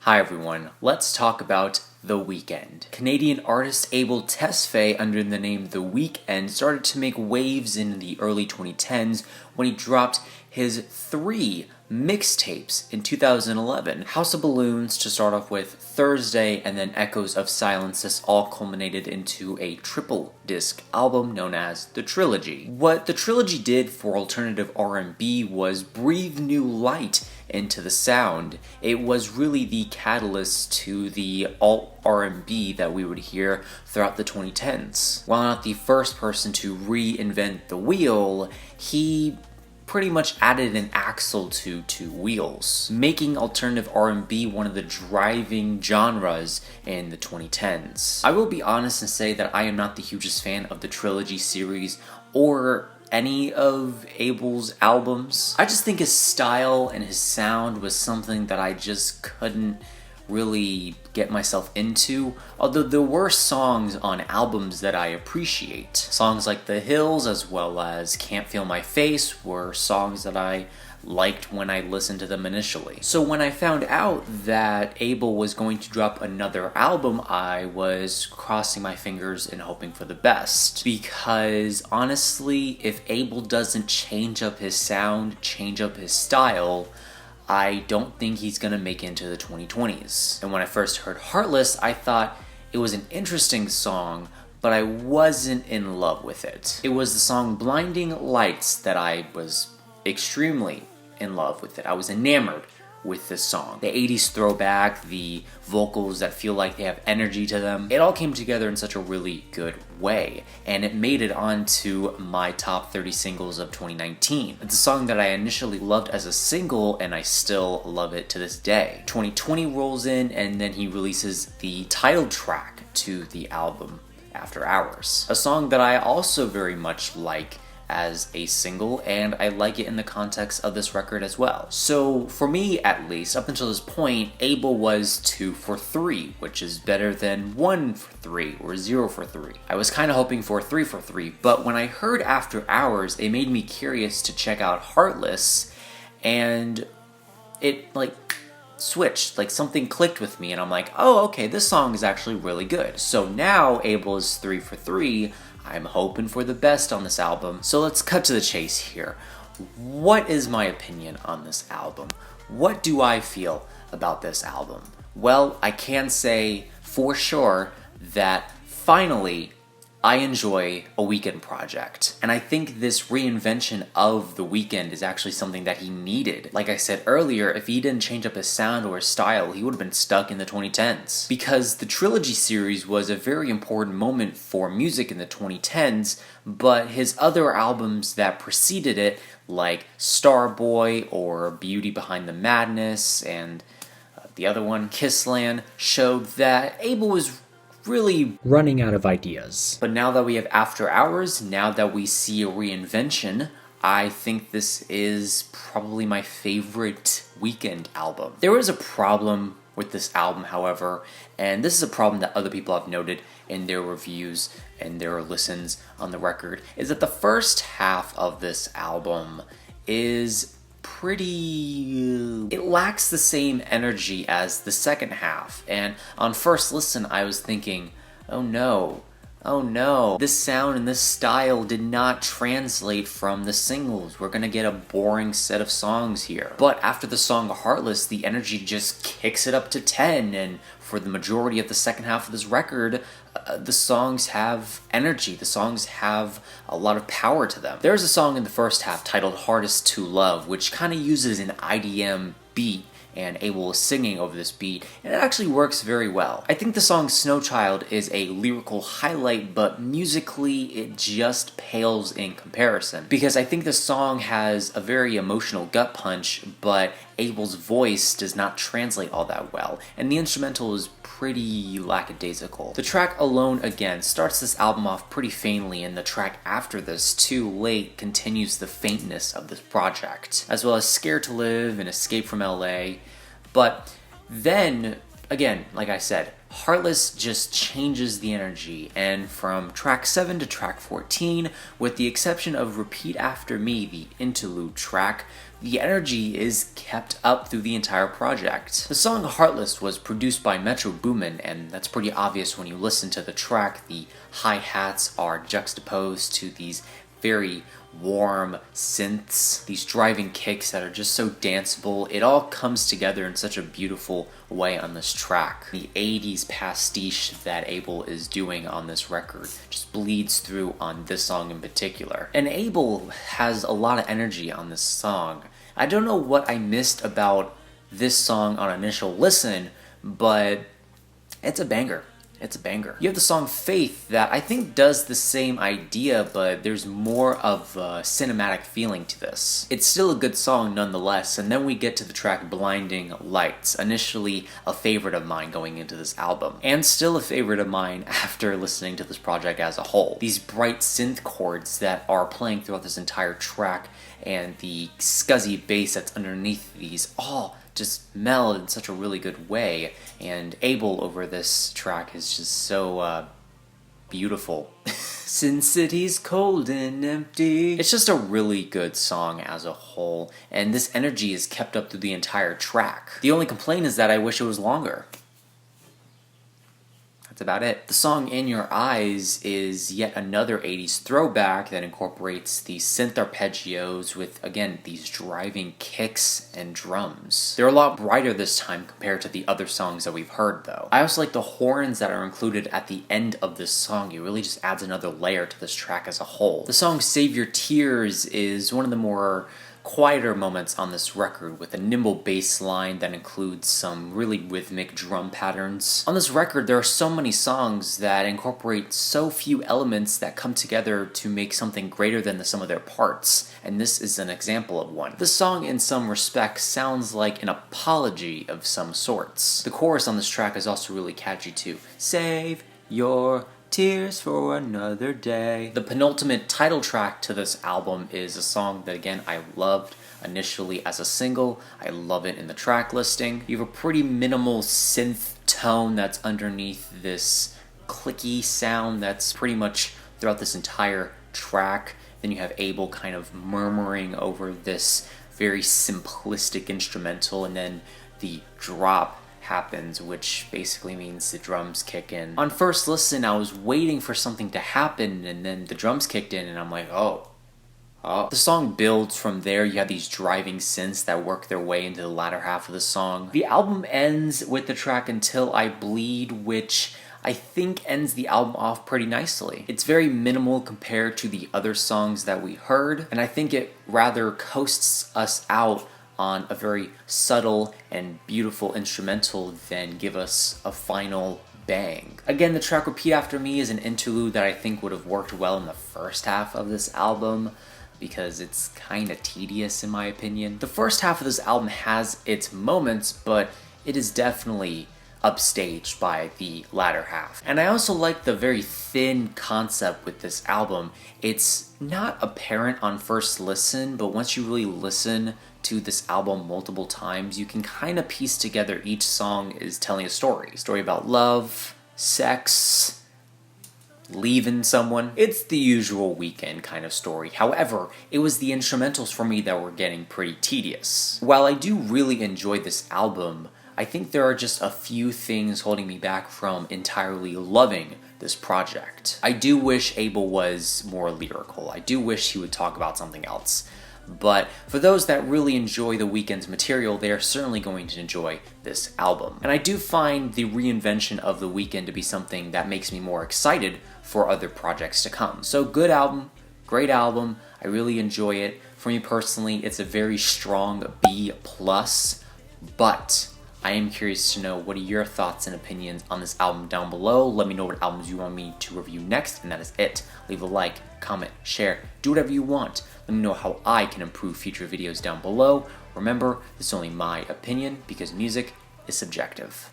Hi everyone, let's talk about The Weeknd. Canadian artist Abel Tesfaye, under the name The Weeknd, started to make waves in the early 2010s when he dropped his 3 mixtapes in 2011. House of Balloons to start off with, Thursday, and then Echoes of Silence. This all culminated into a triple disc album known as The Trilogy. What The Trilogy did for alternative R&B was breathe new light into the sound. It was really the catalyst to the alt R&B that we would hear throughout the 2010s. While not the first person to reinvent the wheel, he pretty much added an axle to 2 wheels, making alternative R&B one of the driving genres in the 2010s. I will be honest and say that I am not the hugest fan of the Trilogy series or any of Abel's albums. I just think his style and his sound was something that I just couldn't really get myself into, although there were songs on albums that I appreciate. Songs like The Hills as well as Can't Feel My Face were songs that I liked when I listened to them initially. So when I found out that Abel was going to drop another album, I was crossing my fingers and hoping for the best. Because honestly, if Abel doesn't change up his sound, change up his style, I don't think he's gonna make it into the 2020s. And when I first heard Heartless, I thought it was an interesting song, but I wasn't in love with it. It was the song Blinding Lights that I was extremely in love with it. I was enamored with this song. The 80s throwback, the vocals that feel like they have energy to them, it all came together in such a really good way, and it made it onto my top 30 singles of 2019. It's a song that I initially loved as a single, and I still love it to this day. 2020 rolls in, and then he releases the title track to the album, After Hours. A song that I also very much like as a single, and I like it in the context of this record as well. So for me, at least, up until this point, Abel was 2 for 3, which is better than 1 for 3 or 0 for 3. I was kind of hoping for 3 for 3, but when I heard After Hours, it made me curious to check out Heartless, and it switched, something clicked with me, and I'm like, oh, okay, this song is actually really good. So now Abel is 3 for 3. I'm hoping for the best on this album. So let's cut to the chase here. What is my opinion on this album? What do I feel about this album? Well, I can say for sure that finally I enjoy a Weeknd project. And I think this reinvention of The Weeknd is actually something that he needed. Like I said earlier, if he didn't change up his sound or his style, he would have been stuck in the 2010s. Because the Trilogy series was a very important moment for music in the 2010s, but his other albums that preceded it, like Starboy or Beauty Behind the Madness and the other one, Kissland, showed that Abel was really running out of ideas. But now that we have After Hours, now that we see a reinvention, I think this is probably my favorite Weeknd album. There is a problem with this album, however, and this is a problem that other people have noted in their reviews and their listens on the record, is that the first half of this album is it lacks the same energy as the second half, and on first listen I was thinking, oh no, this sound and this style did not translate from the singles. We're gonna get a boring set of songs here. But after the song Heartless, the energy just kicks it up to 10, and for the majority of the second half of this record, the songs have energy. The songs have a lot of power to them. There's a song in the first half titled Hardest to Love, which kind of uses an IDM beat, and Abel is singing over this beat, and it actually works very well. I think the song Snow Child is a lyrical highlight, but musically it just pales in comparison. Because I think the song has a very emotional gut punch, but Abel's voice does not translate all that well, and the instrumental is pretty lackadaisical. The track Alone Again starts this album off pretty faintly, and the track after this, Too Late, continues the faintness of this project, as well as Scared to Live and Escape from LA. But then, again, like I said, Heartless just changes the energy, and from track 7 to track 14, with the exception of Repeat After Me, the interlude track, the energy is kept up through the entire project. The song Heartless was produced by Metro Boomin, and that's pretty obvious when you listen to the track. The hi-hats are juxtaposed to these very warm synths, these driving kicks that are just so danceable. It all comes together in such a beautiful way on this track. The 80s pastiche that Abel is doing on this record just bleeds through on this song in particular. And Abel has a lot of energy on this song. I don't know what I missed about this song on initial listen, but it's a banger. It's a banger. You have the song Faith that I think does the same idea, but there's more of a cinematic feeling to this. It's still a good song nonetheless, and then we get to the track Blinding Lights, initially a favorite of mine going into this album, and still a favorite of mine after listening to this project as a whole. These bright synth chords that are playing throughout this entire track and the scuzzy bass that's underneath these all just meld in such a really good way, and Abel over this track is just so beautiful. Sin City's cold and empty. It's just a really good song as a whole, and this energy is kept up through the entire track. The only complaint is that I wish it was longer. That's about it. The song In Your Eyes is yet another 80s throwback that incorporates the synth arpeggios with, again, these driving kicks and drums. They're a lot brighter this time compared to the other songs that we've heard, though. I also like the horns that are included at the end of this song. It really just adds another layer to this track as a whole. The song Save Your Tears is one of the more quieter moments on this record, with a nimble bass line that includes some really rhythmic drum patterns. On this record, there are so many songs that incorporate so few elements that come together to make something greater than the sum of their parts, and this is an example of one. This song, in some respects, sounds like an apology of some sorts. The chorus on this track is also really catchy too. Save your tears for another day. The penultimate title track to this album is a song that, again, I loved initially as a single. I love it in the track listing. You have a pretty minimal synth tone that's underneath this clicky sound that's pretty much throughout this entire track. Then you have Abel kind of murmuring over this very simplistic instrumental, and then the drop happens, which basically means the drums kick in. On first listen, I was waiting for something to happen, and then the drums kicked in, and I'm like, oh. The song builds from there. You have these driving synths that work their way into the latter half of the song. The album ends with the track Until I Bleed, which I think ends the album off pretty nicely. It's very minimal compared to the other songs that we heard, and I think it rather coasts us out on a very subtle and beautiful instrumental than give us a final bang. Again, the track Repeat After Me is an interlude that I think would have worked well in the first half of this album, because it's kind of tedious in my opinion. The first half of this album has its moments, but it is definitely upstaged by the latter half. And I also like the very thin concept with this album. It's not apparent on first listen, but once you really listen to this album multiple times, you can kind of piece together each song is telling a story. A story about love, sex, leaving someone. It's the usual Weeknd kind of story. However, it was the instrumentals for me that were getting pretty tedious. While I do really enjoy this album, I think there are just a few things holding me back from entirely loving this project. I do wish Abel was more lyrical. I do wish he would talk about something else. But for those that really enjoy the Weeknd's material, they are certainly going to enjoy this album. And I do find the reinvention of the Weeknd to be something that makes me more excited for other projects to come. So good album, great album, I really enjoy it. For me personally, it's a very strong B+, but I am curious to know what are your thoughts and opinions on this album down below. Let me know what albums you want me to review next, and that is it. Leave a like, comment, share, do whatever you want. Let me know how I can improve future videos down below. Remember, this is only my opinion because music is subjective.